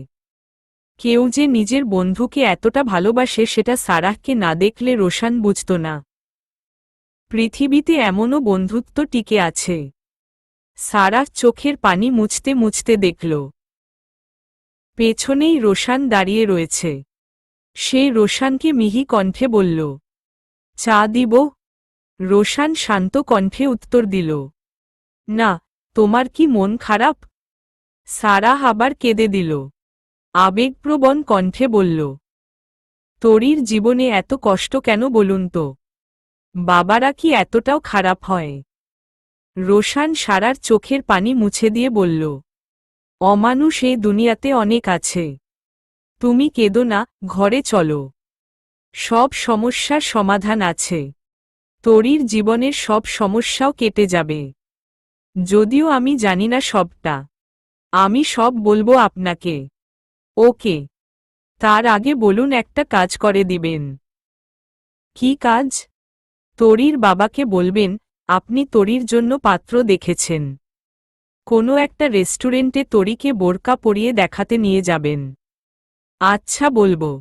[SPEAKER 1] কেউ যে নিজের বন্ধুকে এতটা ভালোবাসে সেটা সারাহকে না দেখলে রোশান বুঝত না। পৃথিবীতে এমনও বন্ধুত্ব টিকে আছে। সারাহ চোখের পানি মুছতে মুছতে দেখল পেছনেই রোশান দাঁড়িয়ে রয়েছে। সে রোশানকে মিহি কণ্ঠে বলল, চা দিব? রোশান শান্ত কণ্ঠে উত্তর দিল, না, তোমার কি মন খারাপ? সারাহ আবার কেঁদে দিল। আবেগপ্রবণ কণ্ঠে বলল, তরির জীবনে এত কষ্ট কেন বলুন তো? বাবারা কি এতটাও খারাপ হয়? রোশান সারার চোখের পানি মুছে দিয়ে বলল, অমানুষ এই দুনিয়াতে অনেক আছে। তুমি কেঁদো না, ঘরে চলো। সব সমস্যার সমাধান আছে। তরির জীবনের সব সমস্যাও কেটে যাবে। যদিও আমি জানি না সবটা। আমি সব বলবো আপনাকে। ওকে। তার আগে বলুন একটা কাজ করে দিবেন। কি কাজ? তরির বাবাকে বলবেন আপনি তরির জন্য পাত্র দেখেছেন। কোনো একটা রেস্টুরেন্টে তরিকে বোরকা পরিয়ে দেখাতে নিয়ে যাবেন। আচ্ছা, বলবো।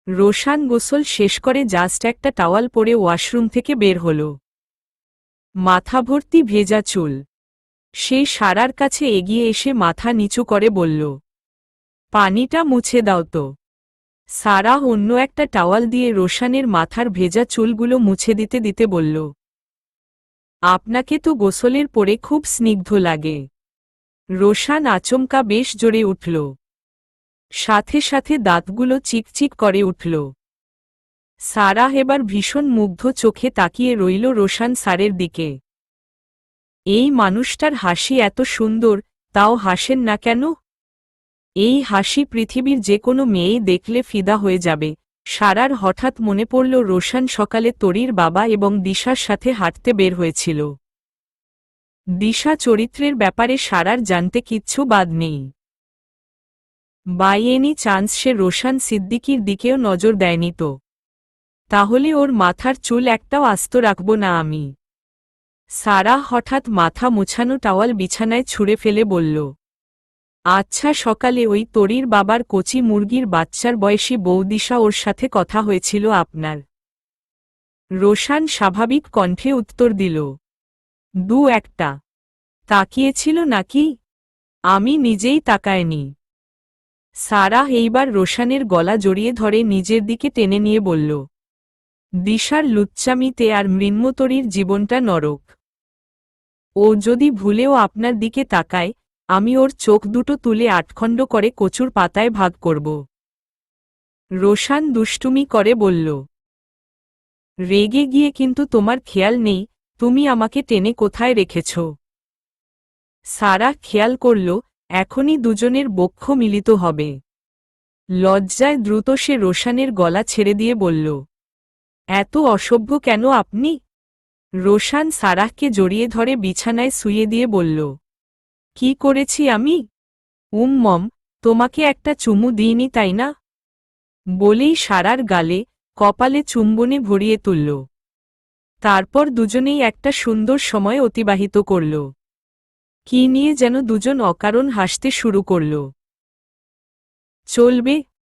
[SPEAKER 1] রোশান গোসল শেষ করে জাস্ট একটা টাওয়াল পরে ওয়াশরুম থেকে বের হল। মাথা ভর্তি ভেজা চুল। সে সারার কাছে এগিয়ে এসে মাথা নিচু করে বলল, পানিটা মুছে দাও তো। সারাহ অন্য একটা টাওয়াল দিয়ে রোশানের মাথার ভেজা চুলগুলো মুছে দিতে দিতে বলল, আপনাকে তো গোসলের পরে খুব স্নিগ্ধ লাগে। রোশান আচমকা বেশ জোরে উঠল। সাথে সাথে দাঁতগুলো চিকচিক করে উঠল। সারাহ এবার ভীষণ মুগ্ধ চোখে তাকিয়ে রইল রোশান স্যারের দিকে। এই মানুষটার হাসি এত সুন্দর, তাও হাসেন না কেন? এই হাসি পৃথিবীর যে কোনো মেয়েই দেখলে ফিদা হয়ে যাবে। সারার হঠাৎ মনে পড়ল রোশান সকালে তরির বাবা এবং দিশার সাথে হাঁটতে বের হয়েছিল। দিশা চরিত্রের ব্যাপারে সারার জানতে কিচ্ছু বাদ নেই। বাই এনি চান্স সে রোশান সিদ্দিকীর দিকেও নজর দেয়নি তো? তাহলে ওর মাথার চুল একটাও আস্ত রাখব না আমি। সারাহ হঠাৎ মাথা মুছানো টাওয়াল বিছানায় ছুঁড়ে ফেলে বলল, আচ্ছা, সকালে ওই তরির বাবার কচি মুরগির বাচ্চার বয়সী বউ দিশা ওর সাথে কথা হয়েছিল আপনার? রোশান স্বাভাবিক কণ্ঠে উত্তর দিল, দু একটা। তাকিয়েছিল নাকি? আমি নিজেই তাকায়নি। সারাহ এইবার রোশানের গলা জড়িয়ে ধরে নিজের দিকে টেনে নিয়ে বলল, দিশার লুচ্চামিতে আর মৃন্মতরীর জীবনটা নরক। ও যদি ভুলেও আপনার দিকে তাকায়, আমি ওর চোখ দুটো তুলে আটখণ্ড করে কচুর পাতায় ভাগ করব। রোশান দুষ্টুমি করে বলল, রেগে গিয়ে কিন্তু তোমার খেয়াল নেই তুমি আমাকে টেনে কোথায় রেখেছ। সারাহ খেয়াল করল এখনই দুজনের বক্ষ মিলিত হবে। লজ্জায় দ্রুত সে রোশানের গলা ছেড়ে দিয়ে বলল, এত অসভ্য কেন আপনি? রোশান সারাহকে জড়িয়ে ধরে বিছানায় শুইয়ে দিয়ে বলল, কি করেছি আমি? মম, তোমাকে একটা চুমু দিইনি তাই না? বলেই সারার গালে কপালে চুম্বনে ভরিয়ে তুলল। তারপর দুজনেই একটা সুন্দর সময় অতিবাহিত করল। কি নিয়ে যেন দুজন অকারণ হাসতে শুরু করল। চলবে।